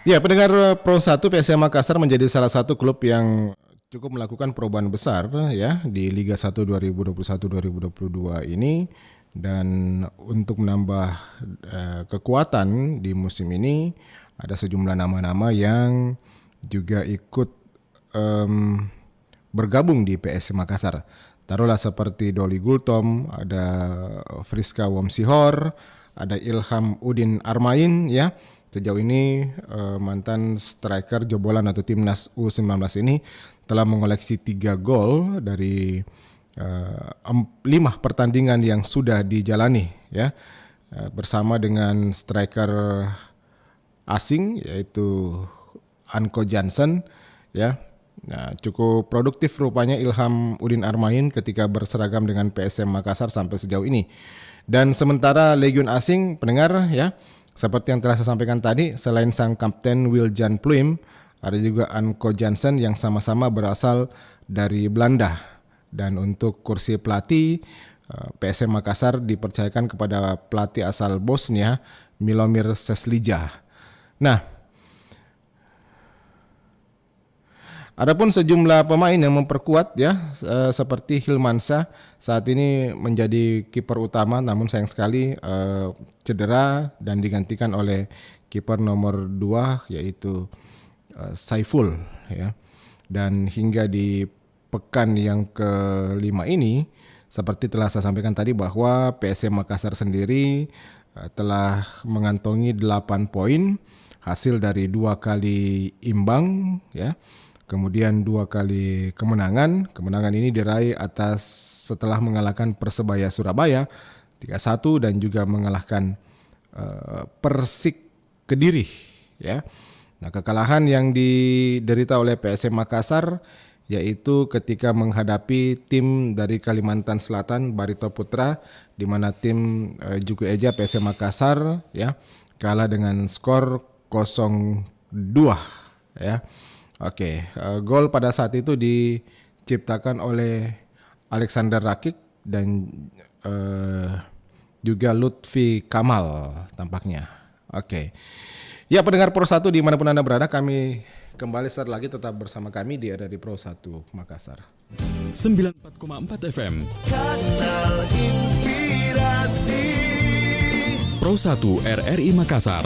[SPEAKER 2] Ya, pendengar Pro 1, PSM Makassar menjadi salah satu klub yang cukup melakukan perubahan besar ya di Liga 1 2021-2022 ini, dan untuk menambah kekuatan di musim ini ada sejumlah nama-nama yang juga ikut bergabung di PSM Makassar. Taruhlah seperti Doli Gultom, ada Friska Womsihor, ada Ilham Udin Armain ya. Sejauh ini mantan striker jebolan atau timnas U19 ini telah mengoleksi 3 gol dari 5 pertandingan yang sudah dijalani ya, bersama dengan striker asing yaitu Anko Jansen ya. Nah, cukup produktif rupanya Ilham Udin Armain ketika berseragam dengan PSM Makassar sampai sejauh ini. Dan sementara legion asing pendengar ya, seperti yang telah saya sampaikan tadi, selain sang kapten Wiljan Pluim, ada juga Anko Jansen yang sama-sama berasal dari Belanda. Dan untuk kursi pelatih, PSM Makassar dipercayakan kepada pelatih asal Bosnia, Milomir Seslija. Nah, adapun sejumlah pemain yang memperkuat ya, seperti Hilmansyah saat ini menjadi kiper utama, namun sayang sekali cedera dan digantikan oleh kiper nomor 2 yaitu Saiful ya. Dan hingga di pekan yang ke-5 ini, seperti telah saya sampaikan tadi bahwa PSM Makassar sendiri telah mengantongi 8 poin hasil dari 2 kali imbang ya. Kemudian 2 kali kemenangan. Kemenangan ini diraih atas setelah mengalahkan Persebaya Surabaya 3-1 dan juga mengalahkan Persik Kediri ya. Nah, kekalahan yang diderita oleh PSM Makassar yaitu ketika menghadapi tim dari Kalimantan Selatan, Barito Putra, di mana tim Juku Eja PSM Makassar ya kalah dengan skor 0-2 ya. Oke, gol pada saat itu diciptakan oleh Alexander Rakik dan juga Lutfi Kamal tampaknya. Oke. Ya, pendengar Pro 1 dimanapun Anda berada, kami kembali saat lagi tetap bersama kami di RRI Pro 1 Makassar.
[SPEAKER 5] 94,4 FM.
[SPEAKER 7] Kanal Inspirasi
[SPEAKER 5] Pro 1 RRI Makassar.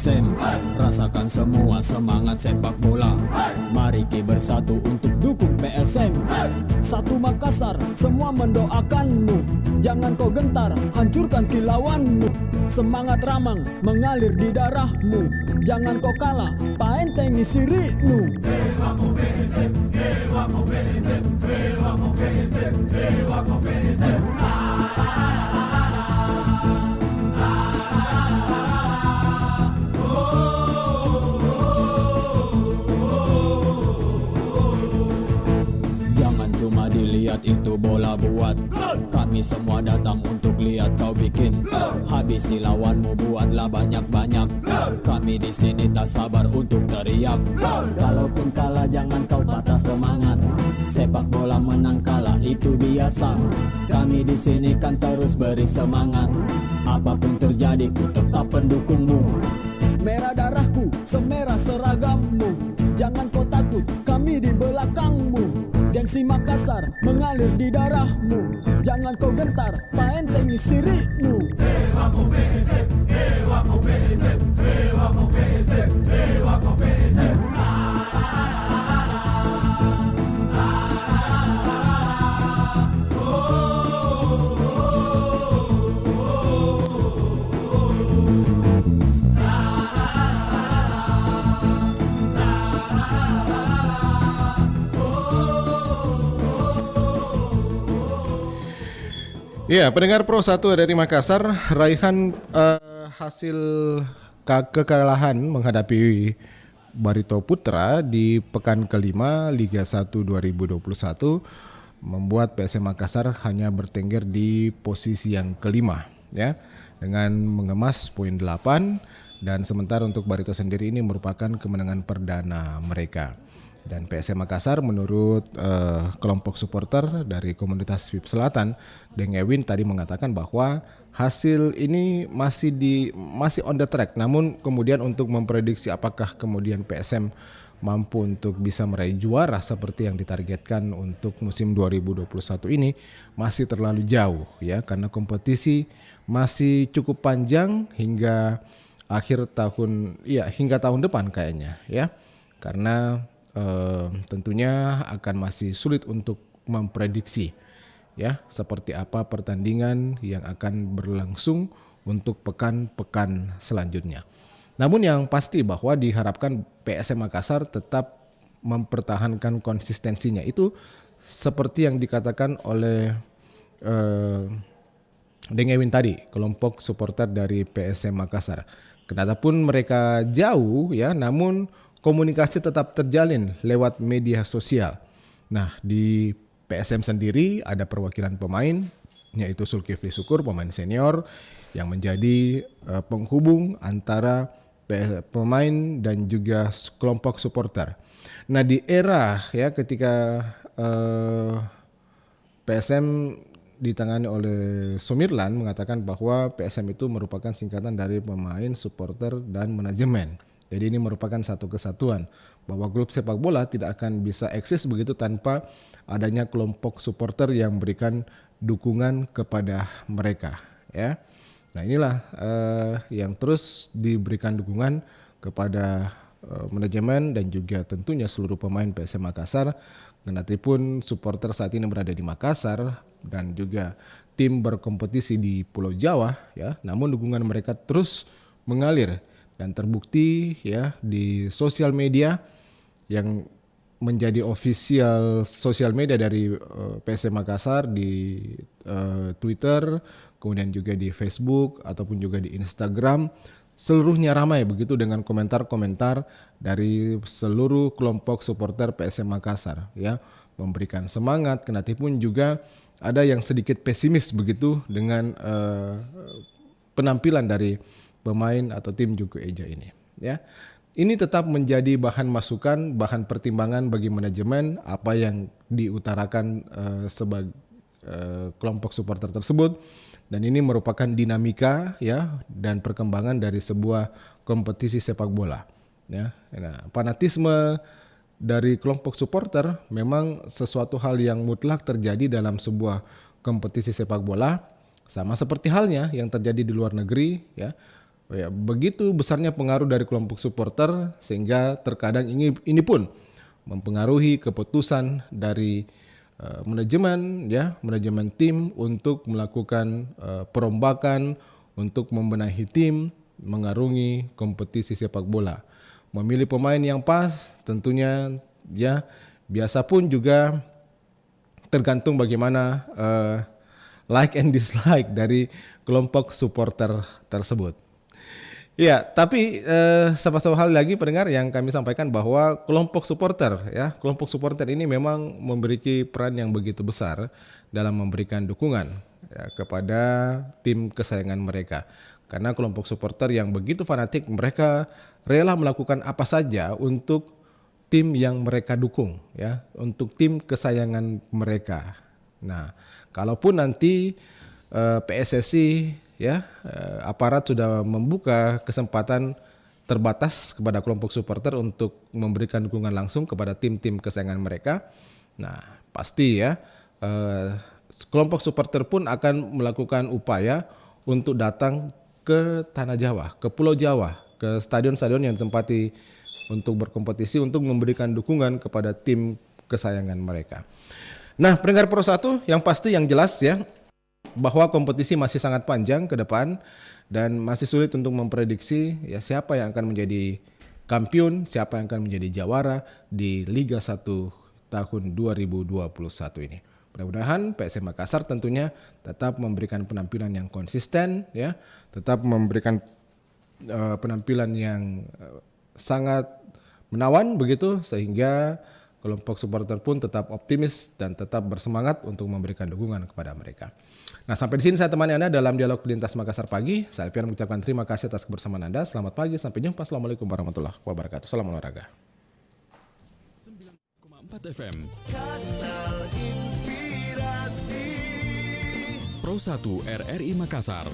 [SPEAKER 1] PSM. Rasakan semua semangat sepak bola. Mari kita bersatu untuk dukung PSM. Satu Makassar, semua mendoakanmu. Jangan kau gentar, hancurkan kilauanmu. Semangat Ramang mengalir di darahmu. Jangan kau kalah, paentengi sirimu. Jangan cuma dilihat itu bola buat. Kami semua datang untuk lihat kau bikin. Habisi lawanmu, buatlah banyak-banyak. Kami di sini tak sabar untuk teriak. Kalaupun kalah jangan kau patah semangat. Sepak bola menang kalah itu biasa. Kami di sini kan terus beri semangat. Apapun terjadi ku tetap pendukungmu. Merah darahku, semerah seragammu. Jangan kau takut, kami di belakangmu. Gengsi Makassar mengalir di darahmu. Jangan kau gentar, paentengi sirimu.
[SPEAKER 2] Ya, pendengar Pro 1 dari Makassar, raihan hasil kekalahan menghadapi Barito Putra di pekan kelima Liga 1 2021 membuat PSM Makassar hanya bertengger di posisi yang kelima, ya, dengan mengemas poin 8, dan sementara untuk Barito sendiri ini merupakan kemenangan perdana mereka. Dan PSM Makassar menurut kelompok supporter dari komunitas VIP Selatan, Deng Ewin tadi mengatakan bahwa hasil ini masih on the track. Namun kemudian untuk memprediksi apakah kemudian PSM mampu untuk bisa meraih juara seperti yang ditargetkan untuk musim 2021 ini masih terlalu jauh, ya, karena kompetisi masih cukup panjang hingga akhir tahun, ya, hingga tahun depan kayaknya, ya, karena tentunya akan masih sulit untuk memprediksi, ya, seperti apa pertandingan yang akan berlangsung untuk pekan-pekan selanjutnya. Namun yang pasti bahwa diharapkan PSM Makassar tetap mempertahankan konsistensinya itu seperti yang dikatakan oleh Deng Ewin tadi, kelompok supporter dari PSM Makassar. Kenapapun mereka jauh, ya, namun komunikasi tetap terjalin lewat media sosial. Nah, di PSM sendiri ada perwakilan pemain, yaitu Zulkifli Syukur, pemain senior, yang menjadi penghubung antara pemain dan juga kelompok supporter. Nah, di era, ya, ketika PSM ditangani oleh Sumirlan mengatakan bahwa PSM itu merupakan singkatan dari pemain, supporter, dan manajemen. Jadi ini merupakan satu kesatuan bahwa klub sepak bola tidak akan bisa eksis begitu tanpa adanya kelompok supporter yang memberikan dukungan kepada mereka, ya. Nah, inilah yang terus diberikan dukungan kepada manajemen dan juga tentunya seluruh pemain PSM Makassar. Kendatipun supporter saat ini berada di Makassar dan juga tim berkompetisi di Pulau Jawa, ya, namun dukungan mereka terus mengalir. Dan terbukti, ya, di sosial media yang menjadi official sosial media dari PSM Makassar di Twitter, kemudian juga di Facebook ataupun juga di Instagram, seluruhnya ramai begitu dengan komentar-komentar dari seluruh kelompok supporter PSM Makassar, ya, memberikan semangat. Kendatipun juga ada yang sedikit pesimis begitu dengan penampilan dari pemain atau tim Juku Eja ini, ya. Ini tetap menjadi bahan masukan, bahan pertimbangan bagi manajemen apa yang diutarakan sebagai kelompok supporter tersebut, dan ini merupakan dinamika, ya, dan perkembangan dari sebuah kompetisi sepak bola, ya. Nah, fanatisme dari kelompok supporter memang sesuatu hal yang mutlak terjadi dalam sebuah kompetisi sepak bola, sama seperti halnya yang terjadi di luar negeri, ya. Ya, begitu besarnya pengaruh dari kelompok supporter sehingga terkadang ini pun mempengaruhi keputusan dari manajemen tim untuk melakukan perombakan untuk membenahi tim mengarungi kompetisi sepak bola. Memilih pemain yang pas tentunya ya biasa pun juga tergantung bagaimana like and dislike dari kelompok supporter tersebut. Ya, tapi satu hal lagi pendengar yang kami sampaikan bahwa kelompok supporter ini memang memiliki peran yang begitu besar dalam memberikan dukungan ya, kepada tim kesayangan mereka. Karena kelompok supporter yang begitu fanatik, mereka rela melakukan apa saja untuk tim yang mereka dukung, ya, untuk tim kesayangan mereka. Nah, kalaupun nanti PSSI aparat sudah membuka kesempatan terbatas kepada kelompok supporter untuk memberikan dukungan langsung kepada tim-tim kesayangan mereka. Nah, pasti kelompok supporter pun akan melakukan upaya untuk datang ke Tanah Jawa, ke Pulau Jawa, ke stadion-stadion yang ditempati untuk berkompetisi untuk memberikan dukungan kepada tim kesayangan mereka. Nah, pendengar Pro 1, yang pasti yang jelas ya, bahwa kompetisi masih sangat panjang ke depan dan masih sulit untuk memprediksi ya siapa yang akan menjadi kampiun, siapa yang akan menjadi jawara di Liga 1 tahun 2021 ini. Mudah-mudahan PSM Makassar tentunya tetap memberikan penampilan yang konsisten ya, tetap memberikan penampilan yang sangat menawan begitu sehingga kelompok supporter pun tetap optimis dan tetap bersemangat untuk memberikan dukungan kepada mereka. Nah, sampai di sini saya temani Anda dalam dialog Lintas Makassar pagi. Saya Alfian mengucapkan terima kasih atas kebersamaan Anda. Selamat pagi, sampai jumpa. Assalamualaikum warahmatullahi wabarakatuh. Salam olahraga.
[SPEAKER 5] 9,4 FM. Kanal Inspirasi. Pro 1 RRI Makassar.